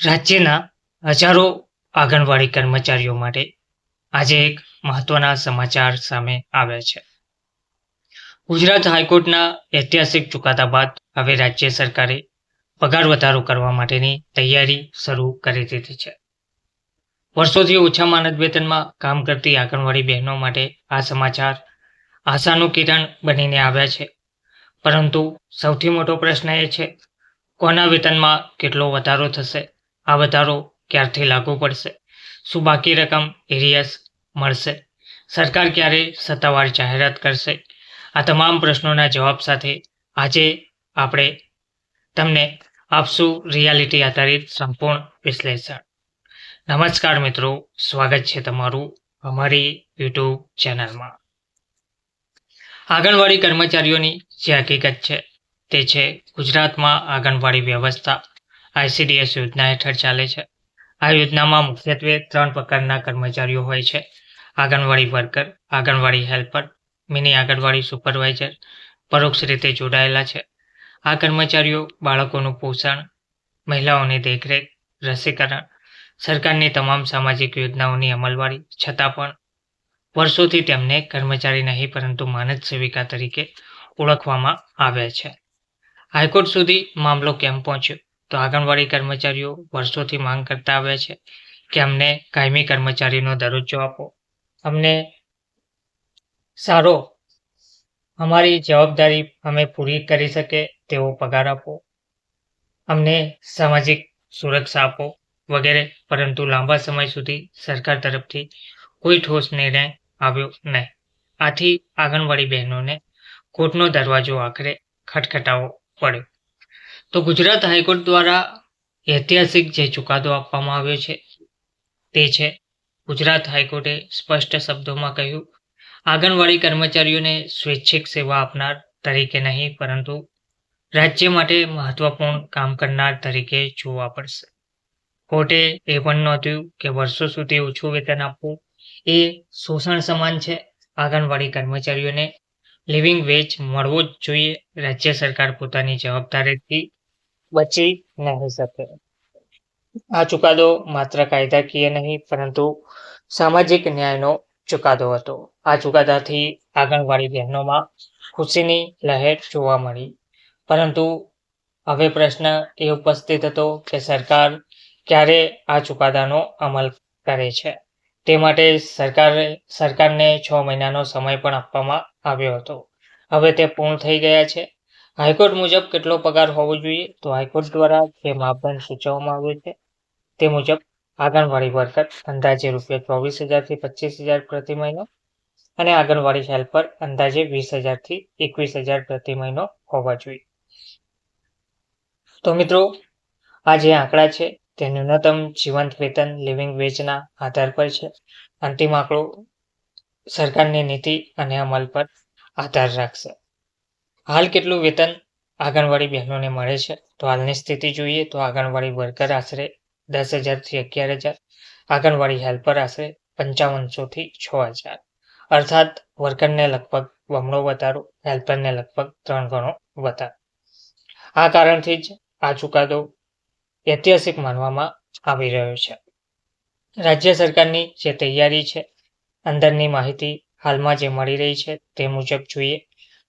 રાજ્યના હજારો આંગણવાડી કર્મચારીઓ માટે આજે એક મહત્વના સમાચાર સામે આવ્યા છે. ગુજરાત હાઈકોર્ટના ઐતિહાસિક ચુકાદા બાદ હવે રાજ્ય સરકારે પગાર વધારો કરવા માટેની તૈયારી શરૂ કરી દીધી છે. વર્ષોથી ઓછા માનદ વેતનમાં કામ કરતી આંગણવાડી બહેનો માટે આ સમાચાર આશાનું કિરણ બનીને આવ્યા છે. પરંતુ સૌથી મોટો પ્રશ્ન એ છે, કોના વેતનમાં કેટલો વધારો થશે? આ વધારો ક્યારથી લાગુ પડશે? શું બાકી રકમ એરિયસ મળશે? સરકાર ક્યારે સત્તાવાર જાહેરાત કરશે? આ તમામ પ્રશ્નોના જવાબ સાથે આજે આપણે તમને આપશું રિયાલિટી આધારિત સંપૂર્ણ વિશ્લેષણ. નમસ્કાર મિત્રો, સ્વાગત છે તમારું અમારી યુટ્યુબ ચેનલમાં. આંગણવાડી કર્મચારીઓની જે હકીકત છે તે છે, ગુજરાતમાં આંગણવાડી વ્યવસ્થા ICDS યોજના હેઠળ ચાલે છે. આ યોજનામાં મુખ્યત્વે 3 પ્રકારના કર્મચારીઓ હોય છે: આંગણવાડી વર્કર, આંગણવાડી હેલ્પર, મિની આંગણવાડી સુપરવાઇઝર પરોક્ષ રીતે જોડાયેલા છે. આ કર્મચારીઓ બાળકોનું પોષણ, મહિલાઓની દેખરેખ, રસીકરણ, સરકારની તમામ સામાજિક યોજનાઓની અમલવારી છતાં પણ વર્ષોથી તેમને કર્મચારી નહીં પરંતુ માનદ સેવિકા તરીકે ઓળખવામાં આવ્યા છે. હાઈકોર્ટ સુધી મામલો કેમ પહોંચ્યો? તો આંગણવાડી કર્મચારીઓ વર્ષોથી માંગ કરતા આવ્યા છે કે અમને કાયમી કર્મચારીનો દરજ્જો આપો, અમને સારો, અમારી જવાબદારી અમે પૂરી કરી શકે તેવો પગાર આપો, અમને સામાજિક સુરક્ષા આપો વગેરે. પરંતુ લાંબા સમય સુધી સરકાર તરફથી કોઈ ઠોસ નિર્ણય આવ્યો નહીં. આથી આંગણવાડી બહેનોને કોર્ટનો દરવાજો આખરે ખટખટાવવો પડ્યો. તો ગુજરાત હાઈકોર્ટ દ્વારા ઐતિહાસિક જે ચુકાદો આપવામાં આવ્યો છે તે છે, ગુજરાત હાઈકોર્ટે સ્પષ્ટ શબ્દોમાં કહ્યું, આંગણવાડી કર્મચારીઓને સ્વૈચ્છિક સેવા આપનાર તરીકે નહીં પરંતુ રાજ્ય માટે મહત્વપૂર્ણ કામ કરનાર તરીકે જોવા પડશે. કોર્ટે એ પણ નોંધ્યું કે વર્ષો સુધી ઓછું વેતન આપવું એ શોષણ સમાન છે. આંગણવાડી કર્મચારીઓને લિવિંગ વેજ મળવો જ જોઈએ. રાજ્ય સરકાર પોતાની જવાબદારીથી બચી નહીં શકે. આ ચુકાદો માત્ર કાયદાકીય નહીં પરંતુ સામાજિક ન્યાયનો ચુકાદો હતો. આ ચુકાદાથી આંગણવાડી બહેનોમાં ખુશીની લહેર જોવા મળી. પરંતુ હવે પ્રશ્ન એ ઉપસ્થિત હતો કે સરકાર ક્યારે આ ચુકાદાનો અમલ કરે છે. તે માટે સરકારને 6 મહિનાનો સમય પણ આપવામાં આવ્યો હતો. હવે તે પૂર્ણ થઈ ગયા છે. હાઈકોર્ટ મુજબ કેટલો પગાર હોવો જોઈએ? તો હાઈકોર્ટ દ્વારા જે માપદંડ સૂચવવામાં આવ્યો છે તે મુજબ આંગણવાડી વર્કર અંદાજે ₹24,000 થી 25,000 પ્રતિ મહિનો અને આંગણવાડી હેલ્પર અંદાજે 20,000 થી 21,000 પ્રતિ મહિનો હોવા જોઈએ. તો મિત્રો, આ જે આંકડા છે તે ન્યૂનતમ જીવંત વેતન લિવિંગ વેજના આધાર પર છે. અંતિમ આંકડો સરકારની નીતિ અને અમલ પર આધાર રાખશે. હાલ કેટલું વેતન આંગણવાડી બહેનોને મળે છે? તો હાલની સ્થિતિ જોઈએ તો આંગણવાડી વર્કર આશરે 10,000 થી 11,000, આંગણવાડી હેલ્પર આશરે 5500 થી 6,000. અર્થાત વર્કરને લગભગ બમણો વધારો, હેલ્પરને લગભગ 3 ગણો વધારો. આ કારણથી જ આ ચુકાદો ઐતિહાસિક માનવામાં આવી રહ્યો છે. રાજ્ય સરકારની જે તૈયારી છે, અંદરની માહિતી હાલમાં જે મળી રહી છે તે મુજબ જોઈએ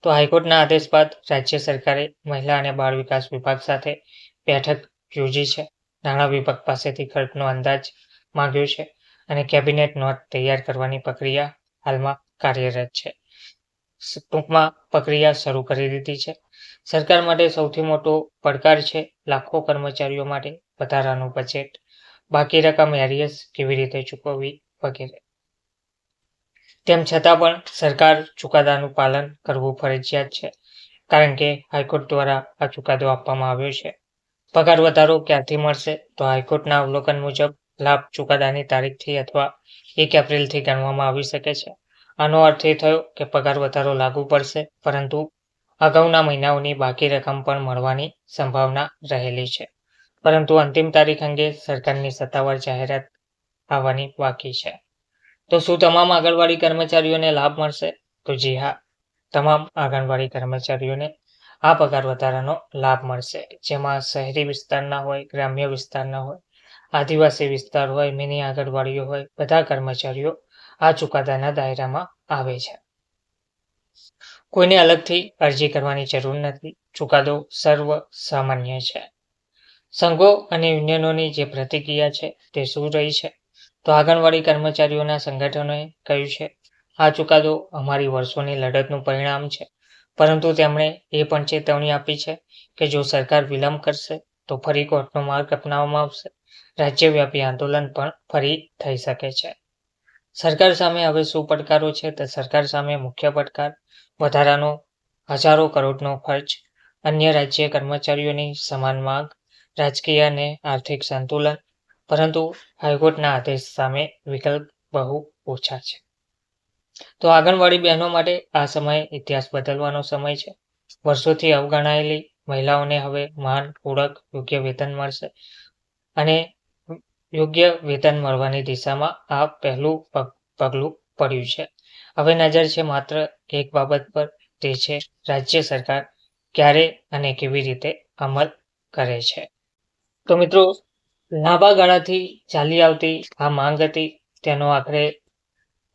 તો હાઈકોર્ટના આદેશ બાદ રાજ્ય સરકારે મહિલા અને બાળ વિકાસ વિભાગ સાથે બેઠક યોજી છે. નાણાં વિભાગ પાસેથી ખર્ચનો અંદાજ માંગ્યો છે અને કેબિનેટ નોટ તૈયાર કરવાની પ્રક્રિયા હાલમાં કાર્યરત છે. ટૂંકમાં પ્રક્રિયા શરૂ કરી દીધી છે. સરકાર માટે સૌથી મોટો પડકાર છે લાખો કર્મચારીઓ માટે વધારાનું બજેટ, બાકી રકમ એરિયસ કેવી રીતે ચૂકવવી વગેરે. તેમ છતાં પણ સરકાર ચુકાદાનું પાલન કરવું ફરજિયાત છે, કારણ કે હાઈકોર્ટ દ્વારા આ ચુકાદો આપવામાં આવ્યો છે. પગાર વધારો ક્યારથી મળશે? તો હાઈકોર્ટના અવલોકન મુજબ લાભ ચુકાદાની તારીખથી અથવા 1 એપ્રિલથી ગણવામાં આવી શકે છે. આનો અર્થ એ થયો કે પગાર વધારો લાગુ પડશે, પરંતુ અગાઉના મહિનાઓની બાકી રકમ પણ મળવાની સંભાવના રહેલી છે. પરંતુ અંતિમ તારીખ અંગે સરકારની સત્તાવાર જાહેરાત આવવાની બાકી છે. તો શું તમામ આંગણવાડી કર્મચારીઓને લાભ મળશે? તો જી હા, તમામ આંગણવાડી કર્મચારીઓને આ પગાર વધારાનો લાભ મળશે, જેમાં શહેરી વિસ્તારના હોય, ગ્રામ્ય વિસ્તારના હોય, આદિવાસી વિસ્તાર હોય, મિની આંગણવાડીઓ હોય, બધા કર્મચારીઓ આ ચુકાદાના દાયરામાં આવે છે. કોઈને અલગથી અરજી કરવાની જરૂર નથી. ચુકાદો સર્વ સામાન્ય છે. સંઘો અને યુનિયનોની જે પ્રતિક્રિયા છે તે શું રહી છે? તો આંગણવાડી કર્મચારીઓના સંગઠનોએ કહ્યું છે, આ ચુકાદો અમારી વર્ષોની લડતનું પરિણામ છે, પરંતુ તેમણે એ પણ ચેતવણી આપી છે કે જો સરકાર વિલંબ કરશે તો ફરી કોર્ટનો માર્ગ અપનાવવામાં આવશે. રાજ્યવ્યાપી આંદોલન પણ ફરી થઈ શકે છે. સરકાર સામે હવે શું પડકારો છે? તો સરકાર સામે મુખ્ય પડકાર વધારાનો હજારો કરોડનો ખર્ચ, અન્ય રાજ્ય કર્મચારીઓની સમાન માંગ, રાજકીય અને આર્થિક સંતુલન, પરંતુ હાઈકોર્ટના આદેશ સામે વિકલ્પ બહુ ઓછા છે. તો આંગણવાડી બહેનો માટે આ સમય ઇતિહાસ બદલવાનો સમય છે. વર્ષોથી અવગણાયેલી મહિલાઓને હવે માન, ઓળખ, યોગ્ય વેતન મળશે અને યોગ્ય વેતન મળવાની દિશામાં આ પહેલું પગલું પડ્યું છે. હવે નજર છે માત્ર એક બાબત પર, તે છે રાજ્ય સરકાર ક્યારે અને કેવી રીતે અમલ કરે છે. તો મિત્રો, લાંબા ગાળાથી ચાલી આવતી આ માંગ હતી, તેનો આખરે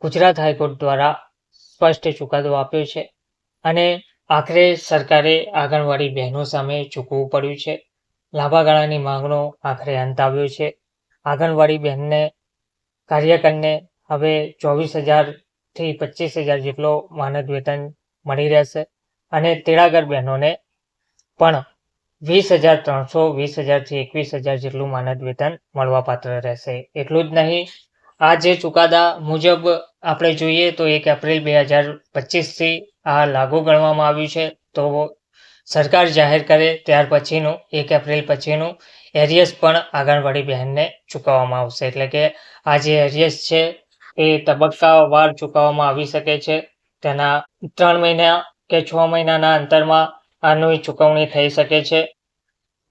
ગુજરાત હાઈકોર્ટ દ્વારા સ્પષ્ટ ચુકાદો આપ્યો છે અને આખરે સરકારે આંગણવાડી બહેનો સામે ઝૂકવું પડ્યું છે. લાંબા ગાળાની માંગનો આખરે અંત આવ્યો છે. આંગણવાડી બહેનને, કાર્યકરને હવે 24,000થી 25,000 જેટલો માનદ વેતન મળી રહેશે અને તેડાગર બહેનોને પણ 20,300, 20,000થી 21,000 જેટલું માનદ વેતન મળવાપાત્ર રહેશે. એટલું જ નહીં, આ જે ચુકાદા મુજબ આપણે જોઈએ તો 1 એપ્રિલ 2025થી આ લાગુ ગણવામાં આવ્યું છે. તો સરકાર જાહેર કરે ત્યાર પછીનું 1 એપ્રિલ પછીનું એરિયસ પણ આંગણવાડી બહેનને ચૂકવવામાં આવશે. એટલે કે આ જે એરિયસ છે એ તબક્કાવાર ચૂકવવામાં આવી શકે છે. તેના 3 મહિના કે 6 મહિનાના અંતરમાં આની ચૂકવણી થઈ શકે છે.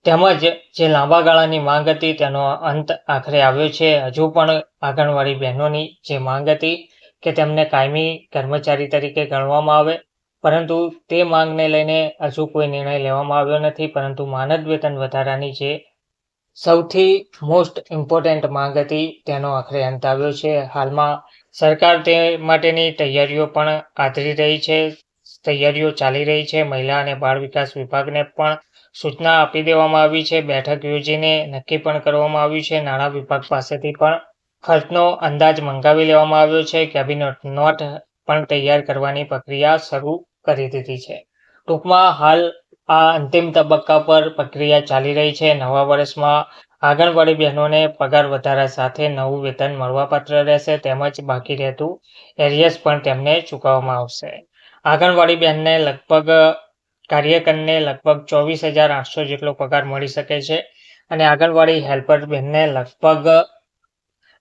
તેમજ જે લાંબા ગાળાની માંગ હતી તેનો અંત આખરે આવ્યો છે. હજુ પણ આંગણવાડી બહેનોની જે માંગ હતી કે તેમને કાયમી કર્મચારી તરીકે ગણવામાં આવે, પરંતુ તે માંગને લઈને હજુ કોઈ નિર્ણય લેવામાં આવ્યો નથી. પરંતુ માનદ વેતન વધારાની જે સૌથી મોસ્ટ ઇમ્પોર્ટન્ટ માંગ હતી તેનો આખરે અંત આવ્યો છે. હાલમાં સરકાર તે માટેની તૈયારીઓ પણ આદરી રહી છે. તૈયારીઓ ચાલી રહી છે. મહિલા અને બાળ વિકાસ વિભાગને પણ સૂચના આપી દેવામાં આવી છે. બેઠક યોજીને નક્કી પણ કરવામાં આવ્યું છે. નાણાં વિભાગ પાસેથી પણ ખર્ચનો અંદાજ મંગાવી લેવામાં આવ્યો છે. કેબિનેટ નોટ પણ તૈયાર કરવાની પ્રક્રિયા શરૂ કરી દીધી છે. ટૂંકમાં હાલ આ અંતિમ તબક્કા પર પ્રક્રિયા ચાલી રહી છે. નવા વર્ષમાં આંગણવાડી બહેનોને પગાર વધારા સાથે નવું વેતન મળવાપાત્ર રહેશે, તેમજ બાકી રહેતું એરિયસ પણ તેમને ચૂકવવામાં આવશે. આંગણવાડી બહેનને લગભગ કાર્યકરને લગભગ 24,800 જેટલો પગાર મળી શકે છે અને આંગણવાડી હેલ્પર બહેનને લગભગ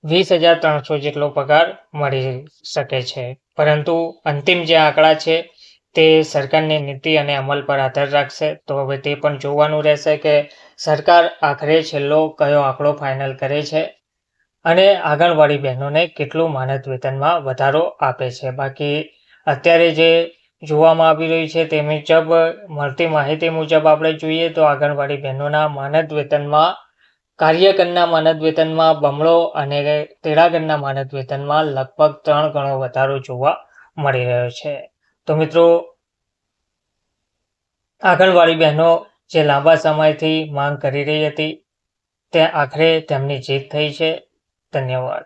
20,300 જેટલો પગાર મળી શકે છે. પરંતુ અંતિમ જે આંકડા છે તે સરકારની નીતિ અને અમલ પર આધાર રાખશે. તો હવે તે પણ જોવાનું રહેશે કે સરકાર આખરે છેલ્લો કયો આંકડો ફાઇનલ કરે છે અને આંગણવાડી બહેનોને કેટલું માનદ વેતનમાં વધારો આપે છે. બાકી અત્યારે જે જોવામાં આવી રહ્યું છે તે મુજબ, મળતી માહિતી મુજબ આપણે જોઈએ તો આંગણવાડી બહેનોના માનદ વેતનમાં, કાર્યકરના માનદ વેતનમાં બમણો અને તેડાગરના માનદ વેતનમાં લગભગ 3 ગણો વધારો જોવા મળી રહ્યો છે. તો મિત્રો, આંગણવાડી બહેનો જે લાંબા સમયથી માંગ કરી રહી હતી તે આખરે તેમની જીત થઈ છે. ધન્યવાદ.